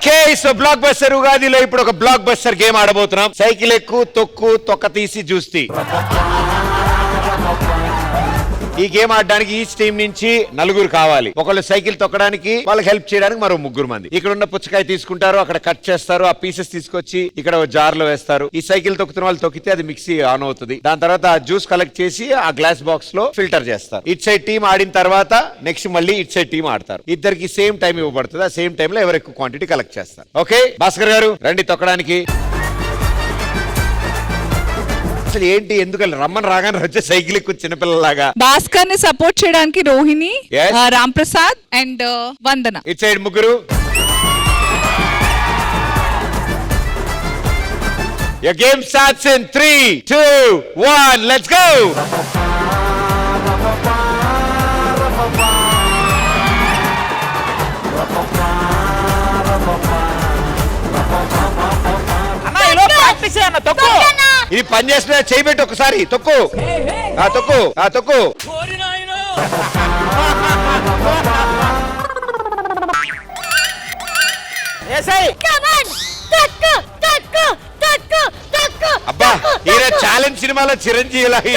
Okay, so block buster ఉగాదిలో ఇప్పుడు ఒక block buster game ఆడబోతున్నాం. Cycle ఎక్కు, తొక్కు, తొక్క తీసి చూస్తే. ఈ గేమ్ ఆడడానికి ఈచ్ టీం నుంచి నలుగురు కావాలి. ఒకళ్ళు సైకిల్ తొక్కడానికి, వాళ్ళకి హెల్ప్ చేయడానికి మరో ముగ్గురు మంది. ఇక్కడ ఉన్న పుచ్చకాయ తీసుకుంటారు, అక్కడ కట్ చేస్తారు, ఆ పీసెస్ తీసుకొచ్చి ఇక్కడ జార్ లో వేస్తారు. ఈ సైకిల్ తొక్కుతున్న వాళ్ళు తొక్కితే అది మిక్సీ ఆన్ అవుతుంది. దాని తర్వాత ఆ జ్యూస్ కలెక్ట్ చేసి ఆ గ్లాస్ బాక్స్ లో ఫిల్టర్ చేస్తారు. ఇట్ సైడ్ టీం ఆడిన తర్వాత నెక్స్ట్ మళ్ళీ ఇట్ సైడ్ టీం ఆడతారు. ఇద్దరికి సేమ్ టైం ఇవ్వబడుతుంది. ఆ సేమ్ టైం లో ఎవరు ఎక్కువ క్వాంటిటీ కలెక్ట్ చేస్తారు. ఓకే భాస్కర్ గారు రండి తొక్కడానికి. అసలు ఏంటి, ఎందుకని రమ్మని రాగానే వచ్చే సైకిల్ ఎక్కువ చిన్నపిల్లలాగా? భాస్కర్ ని సపోర్ట్ చేయడానికి Rohini, Ram Prasad and Vandana. It side ముగ్గురు. Your game starts in 3, 2, 1, let's go! ఇది పని చేస్తున్నా, చేయబెట్టి ఒకసారి తొక్కు. తొక్కు, తొక్కు. అబ్బా ఈయన ఛాలెంజ్ సినిమాలో చిరంజీవి లాగా.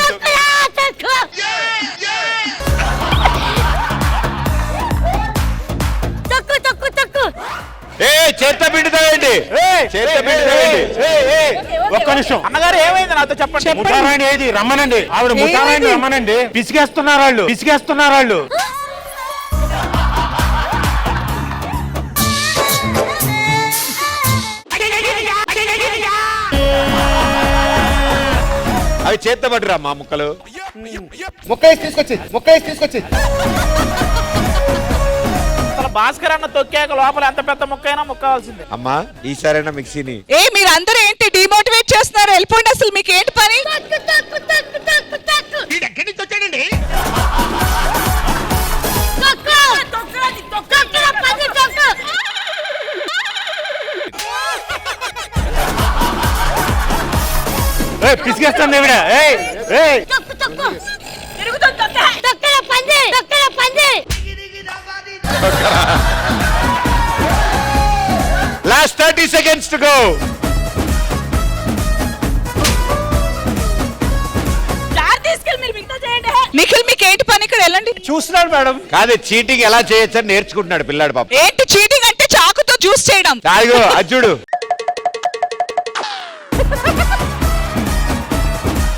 చేత పిండుతావేంటి? ఒక్క నిమిషం అన్నగారు, ఏమైంది నాతో చెప్పండి. ముఠారాణి ఏది? రమ్మనండి. ఆవిడ ముఠారాణి రమ్మనండి. పిసిగేస్తున్నారు వాళ్ళు, పిసిగేస్తున్నారు వాళ్ళు. అవి చేత పట్టురా మా ముక్కలు. ముక్క తీసుకొచ్చి భాస్కర్ అన్న తొక్కాక లోపల ఎంత పెద్ద ముక్కైనా ముక్కవలసిందే. అమ్మా ఈసారైనా మిక్సీని. మీరందరూ ఏంటి డిమోటివేట్ చేస్తున్నారు? వెళ్ళిపోండి. అసలు మీకు ఏంటి పని? పిసిగేస్తాను Last 30 seconds to go. Nikhil మీకు ఏంటి పని? ఇక్కడ వెళ్ళండి. చూస్తున్నాడు మేడం. కాదు, చీటింగ్ ఎలా చేయొచ్చని నేర్చుకుంటున్నాడు పిల్లాడు పాప. ఏంటి చీటింగ్ అంటే? చాకుతో జ్యూస్ చేయడం. కాదు అజ్జుడు.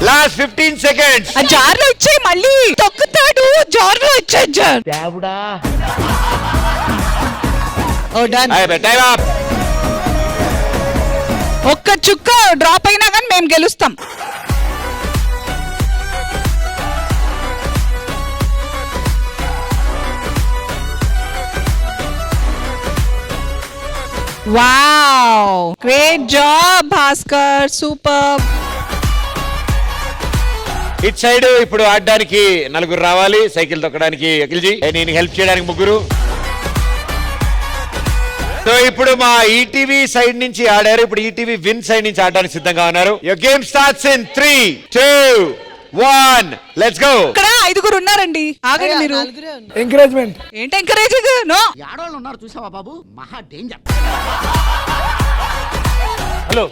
Last 15 seconds. ఆ జార్లో ఇచ్చే మళ్ళీ తొక్కుతాడు. జార్లో ఇచ్చే జార్. దేవుడా. ఓ డన్. ఒక్క చుక్క డ్రాప్ అయినా కానీ మేము గెలుస్తాం. Wow, great job Bhaskar, super. It side ఇప్పుడు ఆడడానికి నలుగురు రావాలి. సైకిల్ తొక్కడానికి అఖిల్జీ, నేను హెల్ప్ చేయడానికి ముగ్గురు. సో ఇప్పుడు మా ఈటీవీ సైడ్ నుంచి ఆడారు. ఇప్పుడు ఈటీవీ విన్ సైడ్ నుంచి ఆడడానికి సిద్ధంగా ఉన్నారు. Your game starts in 3, 2, 1, let's go. ఇక్కడ 5గురు ఉన్నారండి. ఆగండి మీరు. ఎంకరేజ్మెంట్ ఏంటి ఎంకరేజింగ్? నో, ఆడవాళ్ళు ఉన్నారు చూసావా బాబు, మహా డేంజర్. హలో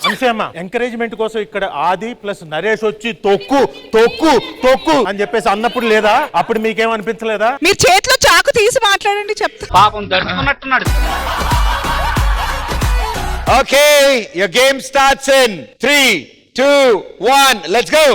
అంశమ్మ, ఎంకరేజ్మెంట్ కోసం ఇక్కడ ఆది ప్లస్ నరేష్ వచ్చి తొక్కు తొక్కు తొక్కు అని చెప్పేసి అన్నప్పుడు లేదా? అప్పుడు మీకేమనిపించలేదా? మీరు చేతిలో చాకు తీసి మాట్లాడండి, చెప్తా. పాపం దడుచుకున్నట్టున్నాడు. Okay, your game starts in 3, 2, 1, let's go.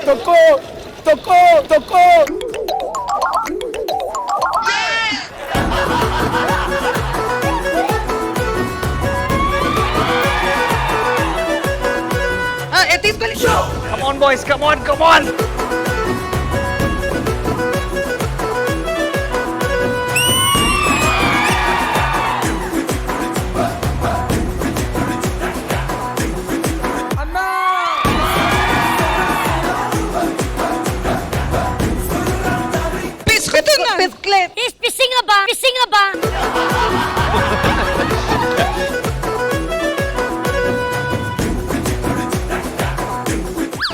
తొక్కు తొక్కు తొక్కు. తీసుకొని. Come on boys, come on, come on. పిసుకుతున్నా. ఫిషింగ్ అబ్బా ఫిషింగ్ అబ్బా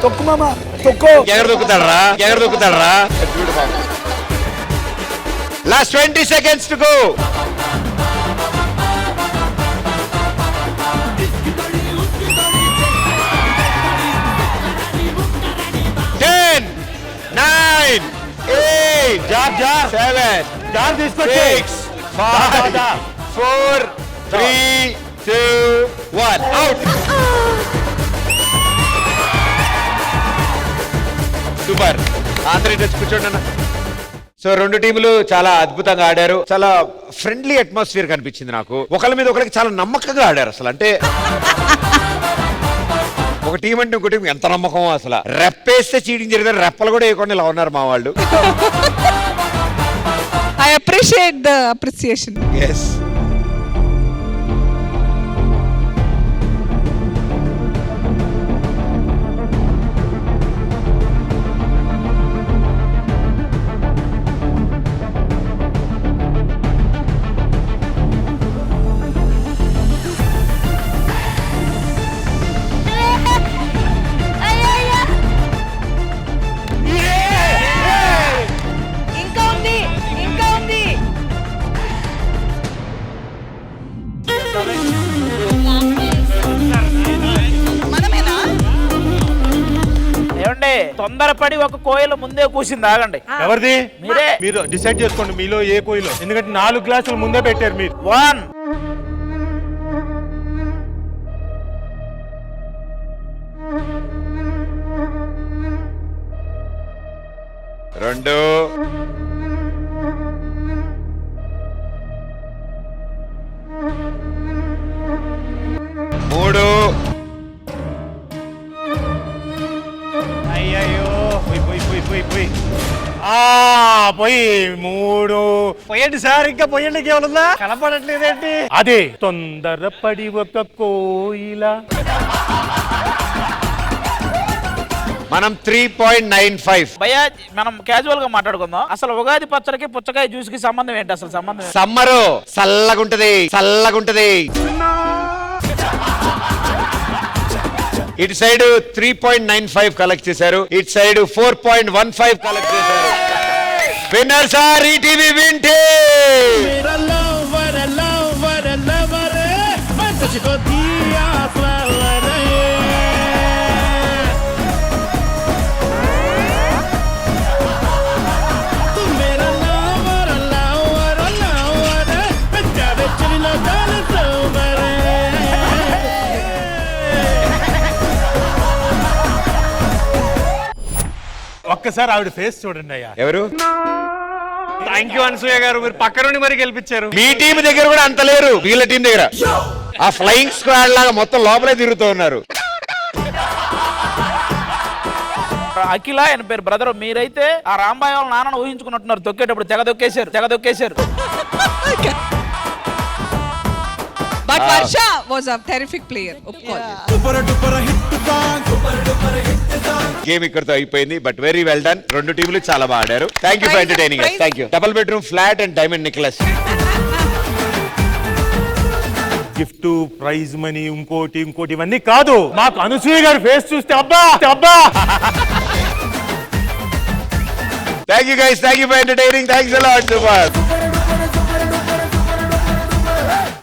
తొక్కు మామ తొక్కు. ఎగర దొక్కుతాడరా చూడు బాబు. Last 20 seconds to go. 10, 9, 8, jar 7, jar తీసుకొచ్చి 6, 5, 4, 3, 2, 1. Out. సూపర్. ఆంధ్ర టచ్ కూర్చోండి అన్న. సో రెండు టీములు చాలా అద్భుతంగా ఆడారు. చాలా ఫ్రెండ్లీ అట్మాస్ఫియర్ కనిపించింది నాకు. ఒకరి మీద ఒకరికి చాలా నమ్మకంగా ఆడారు అసలు. అంటే ఒక టీం అంటే ఇంకో టీం ఎంత నమ్మకం అసలు. రెప్పేస్తే చీటింగ్ జరిగింది, రెప్పలు కూడా వేయకుండా ఇలా ఉన్నారు మా వాళ్ళు. I appreciate the appreciation. Yes. ఇంకా ఉంది ఇంకా ఉంది ఏమండి తొందరపడి ఒక కోయిల ముందే కూసింది, ఆగండి. ఎవరిది? మీరే. మీరు డిసైడ్ చేసుకోండి మీలో ఏ కోయిలో. ఎందుకంటే 4 గ్లాసులు ముందే పెట్టారు మీరు. 1 2 3 అయ్యయ్యో పోయి పోయి 3. పోయండి సార్, ఇంకా పోయండి. ఏమన్నా కనపడట్లేదేంటి? అదే తొందరపడి ఒక కోయిల. మనం 3.95. భయ్యా మనం క్యాజువల్ గా మాట్లాడుకుందాం. అసలు ఉగాది పచ్చడికి పుచ్చకాయ జ్యూస్ కి సంబంధం ఏంటి? అసలు సంబంధం ఏంటి? సమ్మరు చల్లగుంటది. ఇటు సైడ్ 3.95 కలెక్ట్ చేశారు, ఇటు సైడ్ 4.15 కలెక్ట్ చేశారు. విన్నర్స్ ఆర్ ఈటీవీ వింటే. ఒక్కసారి ఆవిడ ఫేస్ చూడండి అయ్యా. ఎవరు? థ్యాంక్ యూ అనసూయ గారు, మీరు పక్క నుండి మరి గెలిపించారు. మీ టీం దగ్గర కూడా అంత లేరు, వీళ్ళ టీం దగ్గర ఆ ఫ్లయింగ్ స్క్వాడ్ లాగా మొత్తం లోపలే తిరుగుతూ ఉన్నారు. అఖిల ఆయన పేరు బ్రదర్. మీరైతే ఆ రాంబాయి వాళ్ళ నాన్నను ఊహించుకున్నట్టున్నారు. తొక్కేటప్పుడు తెగ దొక్కేశారు. But Varsha was a terrific player. Game ఇక్కడతో అయిపోయింది, బట్ వెరీ వెల్ డన్. రెండు టీంలు చాలా బాగా ఆడారు. Thank you for entertaining us. Thank you. Double bedroom flat and diamond necklace. Gift, prize money, ఇంకోటి ఇవన్నీ కాదు. మాకు అనసూయ గారి ఫేస్ చూస్తే అబ్బా. Thank you guys, thank you for entertaining. Thanks a lot. Super.